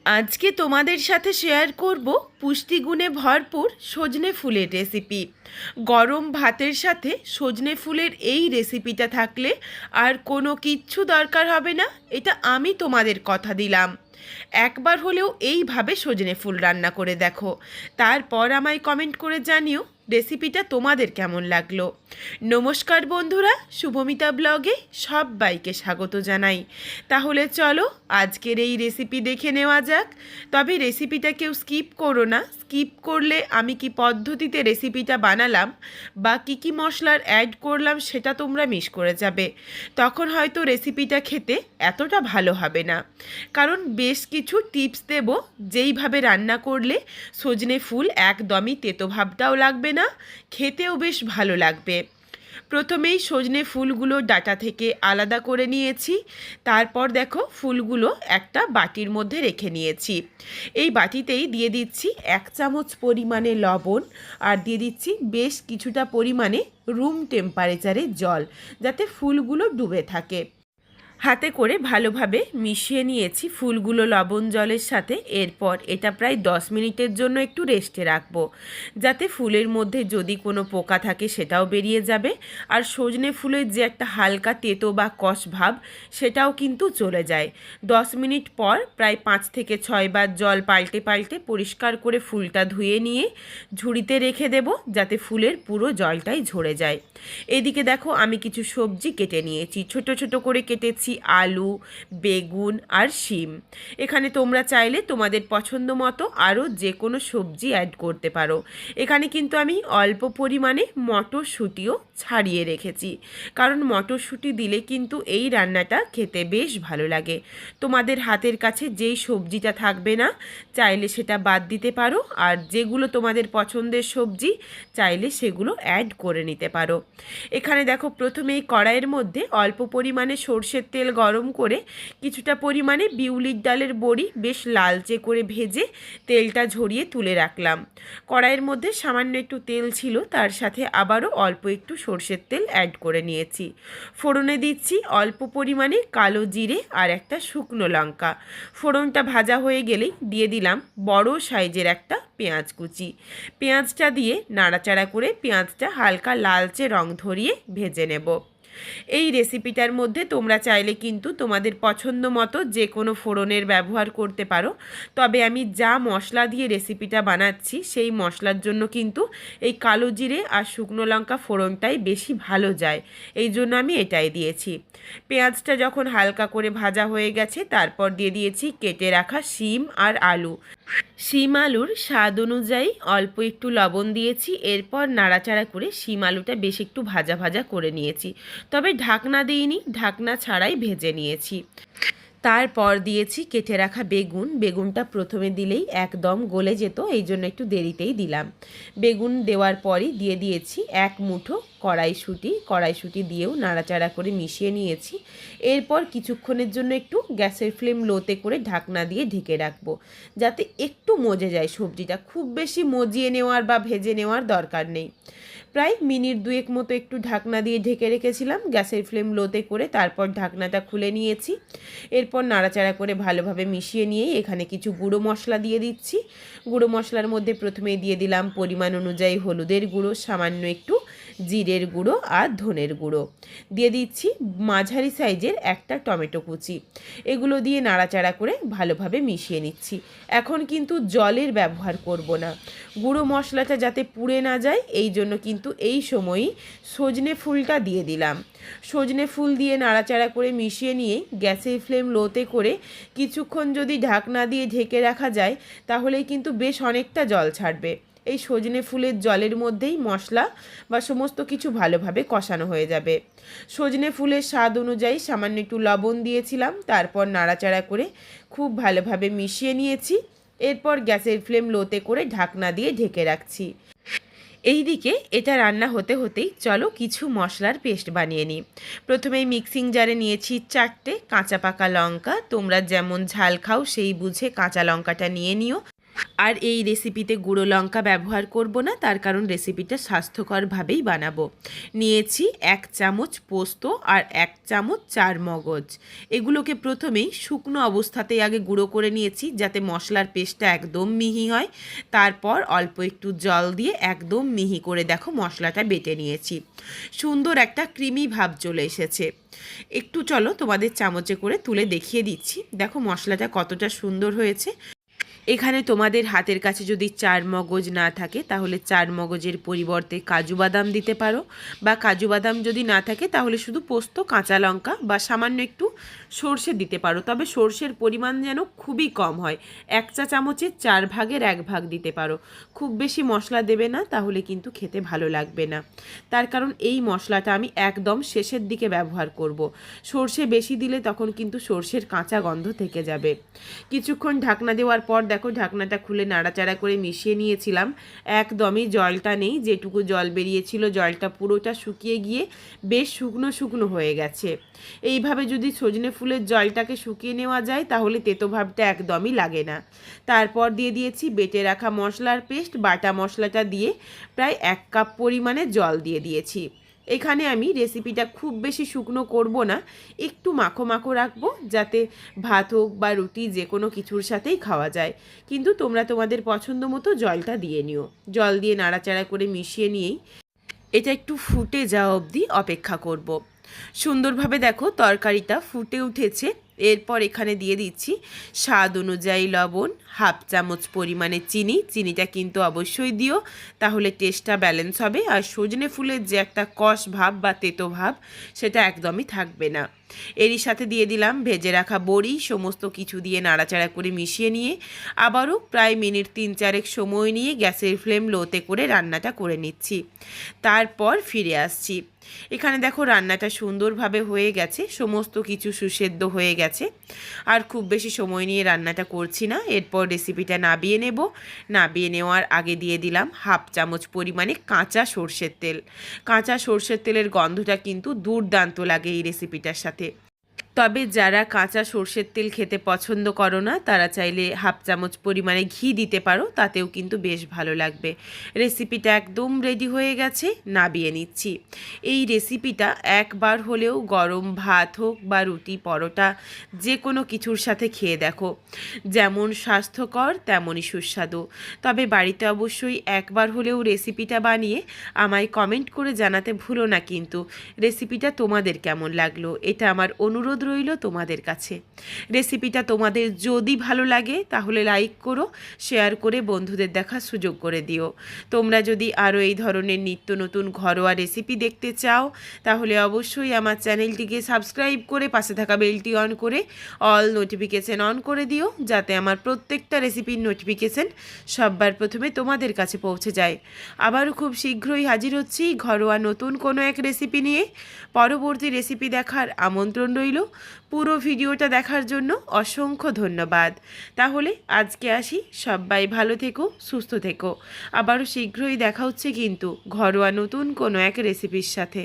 আজকে তোমাদের সাথে শেয়ার করব পুষ্টিগুণে ভরপুর সজনে ফুলের রেসিপি। গরম ভাতের সাথে সজনে ফুলের এই রেসিপিটা থাকলে আর কোনো কিচ্ছু দরকার হবে না, এটা আমি তোমাদের কথা দিলাম। একবার হলেও এইভাবে সজনে ফুল রান্না করে দেখো, তারপর আমায় কমেন্ট করে জানিও রেসিপিটা তোমাদের কেমন লাগলো। নমস্কার বন্ধুরা, শুভমিতা ব্লগে সবাইকে স্বাগত জানাই। তাহলে চলো আজকের এই রেসিপি দেখে নেওয়া যাক। তবে রেসিপিটা কেউ স্কিপ করো না, স্কিপ করলে আমি কি পদ্ধতিতে রেসিপিটা বানালাম বা কী মশলার অ্যাড করলাম সেটা তোমরা মিস করে যাবে। তখন হয়তো রেসিপিটা খেতে এতটা ভালো হবে না। কারণ বেশ কিছু টিপস দেব যেইভাবে রান্না করলে সজনে ফুল একদমই তেতো ভাবটাও লাগবে না, খেতেও বেশ ভালো লাগবে। প্রথমেই সজনে ফুলগুলো ডাঁটা থেকে আলাদা করে নিয়েছি। তারপর দেখো ফুলগুলো একটা বাটির মধ্যে রেখে নিয়েছি। এই বাটিতেই দিয়ে দিচ্ছি 1 চামচ পরিমাণে লবণ, আর দিয়ে দিচ্ছি বেশ কিছুটা পরিমাণে রুম টেম্পারেচারে জল, যাতে ফুলগুলো ডুবে থাকে। হাতে করে ভালোভাবে মিশিয়ে নিয়েছি ফুলগুলো লবণ জলের সাথে। এরপর এটা প্রায় 10 মিনিটের জন্য একটু রেস্টে রাখবো, যাতে ফুলের মধ্যে যদি কোনো পোকা থাকে সেটাও বেরিয়ে যাবে, আর সজনে ফুলের যে একটা হালকা তেতো বা কষ ভাব সেটাও কিন্তু চলে যায়। 10 মিনিট পর প্রায় 5 থেকে 6 বার জল পাল্টে পাল্টে পরিষ্কার করে ফুলটা ধুয়ে নিয়ে ঝুড়িতে রেখে দেব, যাতে ফুলের পুরো জলটাই ঝরে যায়। এদিকে দেখো আমি কিছু সবজি কেটে নিয়েছি, ছোট ছোট করে কেটেছি আলু, বেগুন আর শিম। এখানে তোমরা চাইলে তোমাদের পছন্দ মতো আরও যে কোনো সবজি অ্যাড করতে পারো। এখানে কিন্তু আমি অল্প পরিমাণে মটরশুঁটিও ছাড়িয়ে রেখেছি, কারণ মটরশুঁটি দিলে কিন্তু এই রান্নাটা খেতে বেশ ভালো লাগে। তোমাদের হাতের কাছে যেই সবজিটা থাকবে না চাইলে সেটা বাদ দিতে পারো, আর যেগুলো তোমাদের পছন্দের সবজি চাইলে সেগুলো অ্যাড করে নিতে পারো। এখানে দেখো প্রথমেই কড়াইয়ের মধ্যে অল্প পরিমাণে সর্ষের তেল গরম করে কিছুটা পরিমাণে বিউলির ডালের বড়ি বেশ লালচে করে ভেজে তেলটা ঝরিয়ে তুলে রাখলাম। কড়াইয়ের মধ্যে সামান্য একটু তেল ছিল, তার সাথে আবারও অল্প একটু সর্ষের তেল অ্যাড করে নিয়েছি। ফোড়নে দিচ্ছি অল্প পরিমাণে কালো জিরে আর একটা শুকনো লঙ্কা। ফোড়নটা ভাজা হয়ে গেলেই দিয়ে দিলাম বড় সাইজের একটা পেঁয়াজ কুচি। পেঁয়াজটা দিয়ে নাড়াচাড়া করে পেঁয়াজটা হালকা লালচে রং ধরিয়ে ভেজে নেব। এই রেসিপিটার মধ্যে তোমরা চাইলে কিন্তু তোমাদের পছন্দ মতো যে কোনো ফোড়নের ব্যবহার করতে পারো, তবে আমি যা মশলা দিয়ে রেসিপিটা বানাচ্ছি সেই মশলার জন্য কিন্তু এই কালো জিরে আর শুকনো লঙ্কা ফোড়নটাই বেশি ভালো যায়, এই জন্য আমি এটাই দিয়েছি। পেঁয়াজটা যখন হালকা করে ভাজা হয়ে গেছে তারপর দিয়ে দিয়েছি কেটে রাখা শিম আর আলু। শিম আলুর স্বাদ অনুযায়ী অল্প একটু লবণ দিয়েছি। এরপর নাড়াচাড়া করে শিম আলুটা বেশ একটু ভাজা ভাজা করে নিয়েছি, তবে ঢাকনা দিইনি, ঢাকনা ছাড়াই ভেজে নিয়েছি। তারপর দিয়েছি কেটে রাখা বেগুন। বেগুনটা প্রথমে দিলেই একদম গলে যেত, এই জন্য একটু দেরিতেই দিলাম। বেগুন দেওয়ার পরই দিয়ে দিয়েছি 1 মুঠো কড়াইশুঁটি দিয়েও নাড়াচাড়া করে মিশিয়ে নিয়েছি। এরপর কিছুক্ষণের জন্য একটু গ্যাসের ফ্লেম লোতে করে ঢাকনা দিয়ে ঢেকে রাখবো, যাতে একটু মজে যায় সবজিটা। খুব বেশি মজিয়ে নেওয়ার বা ভেজে নেওয়ার দরকার নেই। প্রায় মিনিট 2 মতো একটু ঢাকনা দিয়ে ঢেকে রেখেছিলাম গ্যাসের ফ্লেম লোতে করে। তারপর ঢাকনাটা খুলে নিয়েছি। এরপর নাড়াচাড়া করে ভালোভাবে মিশিয়ে নিয়েই এখানে কিছু গুঁড়ো মশলা দিয়ে দিচ্ছি। গুঁড়ো মশলার মধ্যে প্রথমে দিয়ে দিলাম পরিমাণ অনুযায়ী হলুদের গুঁড়ো, সামান্য একটু জিরের গুঁড়ো আর ধনের গুঁড়ো। দিয়ে দিচ্ছি মাঝারি সাইজের একটা টমেটো কুচি। এগুলো দিয়ে নাড়াচাড়া করে ভালোভাবে মিশিয়ে নিচ্ছি। এখন কিন্তু জলের ব্যবহার করব না, গুঁড়ো মশলাটা যাতে পুড়ে না যায় এই জন্য কিন্তু এই সময়ই সজনে ফুলটা দিয়ে দিলাম। সজনে ফুল দিয়ে নাড়াচাড়া করে মিশিয়ে নিয়ে গ্যাসের ফ্লেম লোতে করে কিছুক্ষণ যদি ঢাকনা দিয়ে ঢেকে রাখা যায় তাহলেই কিন্তু বেশ অনেকটা জল ছাড়বে। এই সজনে ফুলের জলের মধ্যেই মশলা বা সমস্ত কিছু ভালোভাবে কষানো হয়ে যাবে। সজনে ফুলের স্বাদ অনুযায়ী সামান্য একটু লবণ দিয়েছিলাম। তারপর নাড়াচাড়া করে খুব ভালোভাবে মিশিয়ে নিয়েছি। এরপর গ্যাসের ফ্লেম লোতে করে ঢাকনা দিয়ে ঢেকে রাখছি। এইদিকে এটা রান্না হতে হতেই চলো কিছু মশলার পেস্ট বানিয়ে নিই। প্রথমেই মিক্সিং জারে নিয়েছি 4টে কাঁচা পাকা লঙ্কা। তোমরা যেমন ঝাল খাও সেই বুঝে কাঁচা লঙ্কাটা নিয়ে নিও। আর এই রেসিপিতে গুঁড়ো লঙ্কা ব্যবহার করব না, তার কারণ রেসিপিটা স্বাস্থ্যকরভাবেই বানাবো। নিয়েছি 1 চামচ পোস্ত আর 1 চামচ চারমগজ। এগুলোকে প্রথমেই শুকনো অবস্থাতেই আগে গুঁড়ো করে নিয়েছি, যাতে মশলার পেস্টটা একদম মিহি হয়। তারপর অল্প একটু জল দিয়ে একদম মিহি করে দেখো মশলাটা বেটে নিয়েছি। সুন্দর একটা ক্রিমি ভাব চলে এসেছে। একটু চলো তোমাদের চামচে করে তুলে দেখিয়ে দিচ্ছি। দেখো মশলাটা কতটা সুন্দর হয়েছে। এখানে তোমাদের হাতের কাছে যদি চারমগজ না থাকে তাহলে চারমগজের পরিবর্তে কাজু বাদাম দিতে পারো, বা কাজু বাদাম যদি না থাকে তাহলে শুধু পোস্ত, কাঁচা লঙ্কা বা সামান্য একটু সর্ষে দিতে পারো। তবে সর্ষের পরিমাণ যেন খুবই কম হয়, 1 চা চামচের 4 ভাগের 1 ভাগ দিতে পারো। খুব বেশি মশলা দেবে না, তাহলে কিন্তু খেতে ভালো লাগবে না। তার কারণ এই মশলাটা আমি একদম শেষের দিকে ব্যবহার করব। সর্ষে বেশি দিলে তখন কিন্তু সর্ষের কাঁচা গন্ধ থেকে যাবে। কিছুক্ষণ ঢাকনা দেওয়ার পর দেখো ঢাকনাটা খুলে নাড়াচাড়া করে মিশিয়ে নিয়েছিলাম। একদমই জলটা নেই, যেটুকু জল বেরিয়েছিল জলটা পুরোটা শুকিয়ে গিয়ে বেশ শুকনো শুকনো হয়ে গেছে। এইভাবে যদি সজনে ফুলের জলটাকে শুকিয়ে নেওয়া যায় তাহলে তেতো ভাবটা একদমই লাগে না। তারপর দিয়ে দিয়েছি বেটে রাখা মশলার পেস্ট। বাটা মশলাটা দিয়ে প্রায় 1 কাপ পরিমাণে জল দিয়ে দিয়েছি। এখানে আমি রেসিপিটা খুব বেশি শুকনো করব না, একটু মাখো মাখো রাখবো, যাতে ভাত হোক বা রুটি যে কোনো কিছুর সাথেই খাওয়া যায়। কিন্তু তোমরা তোমাদের পছন্দ মতো জলটা দিয়ে নিও। জল দিয়ে নাড়াচাড়া করে মিশিয়ে নিয়েই এটা একটু ফুটে যাওয়া অবধি অপেক্ষা করব। সুন্দরভাবে দেখো তরকারিটা ফুটে উঠেছে। এরপর এখানে দিয়ে দিচ্ছি স্বাদ অনুযায়ী লবণ, 1/2 চামচ পরিমাণে চিনি। চিনিটা কিন্তু অবশ্যই দিও, তাহলে টেস্টটা ব্যালেন্স হবে। আর সজনে ফুলের যে একটা কষ ভাব বা তেতো ভাব সেটা একদমই থাকবে না। এরই সাথে দিয়ে দিলাম ভেজে রাখা বড়ি। সমস্ত কিছু দিয়ে নাড়াচাড়া করে মিশিয়ে নিয়ে আবারও প্রায় মিনিট 3-4 সময় নিয়ে গ্যাসের ফ্লেম লোতে করে রান্নাটা করে নিচ্ছি। তারপর ফিরে আসছি। এখানে দেখো রান্নাটা সুন্দরভাবে হয়ে গেছে, সমস্ত কিছু সুসেদ্ধ হয়ে গেছে। আর খুব বেশি সময় নিয়ে রান্নাটা করছি না। এরপর রেসিপিটা নাবিয়ে নেব। নাবিয়ে নেওয়ার আগে দিয়ে দিলাম 1/2 চামচ পরিমাণে কাঁচা সর্ষের তেল। কাঁচা সর্ষের তেলের গন্ধটা কিন্তু দুর্দান্ত লাগে এই রেসিপিটার সাথে। তবে যারা কাঁচা সর্ষের তেল খেতে পছন্দ করো না তারা চাইলে 1/2 চামচ পরিমাণে ঘি দিতে পারো, তাতেও কিন্তু বেশ ভালো লাগবে। রেসিপিটা একদম রেডি হয়ে গেছে, নাবিয়ে নিচ্ছি। এই রেসিপিটা একবার হলেও গরম ভাত হোক বা রুটি, পরোটা যে কোনো কিছুর সাথে খেয়ে দেখো। যেমন স্বাস্থ্যকর তেমনই সুস্বাদু। তবে বাড়িতে অবশ্যই একবার হলেও রেসিপিটা বানিয়ে আমায় কমেন্ট করে জানাতে ভুলো না কিন্তু রেসিপিটা তোমাদের কেমন লাগলো। এটা আমার অনুরোধ রইল তোমাদের কাছে। রেসিপিটা তোমাদের যদি ভালো লাগে তাহলে লাইক করো, শেয়ার করে বন্ধুদের দেখার সুযোগ করে দিও। তোমরা যদি আরও এই ধরনের নিত্য নতুন ঘরোয়া রেসিপি দেখতে চাও তাহলে অবশ্যই আমার চ্যানেলটিকে সাবস্ক্রাইব করে পাশে থাকা বেলটি অন করে অল নোটিফিকেশান অন করে দিও, যাতে আমার প্রত্যেকটা রেসিপির নোটিফিকেশান সবার প্রথমে তোমাদের কাছে পৌঁছে যায়। আবারও খুব শীঘ্রই হাজির হচ্ছি ঘরোয়া নতুন কোনো এক রেসিপি নিয়ে। পরবর্তী রেসিপি দেখার আমন্ত্রণ রইল। পুরো ভিডিওটা দেখার জন্য অসংখ্য ধন্যবাদ। তাহলে আজকে আসি, সবাই ভালো থেকো, সুস্থ থেকো। আবারও শীঘ্রই দেখা হচ্ছে কিন্তু ঘরোয়া নতুন কোনো এক রেসিপির সাথে।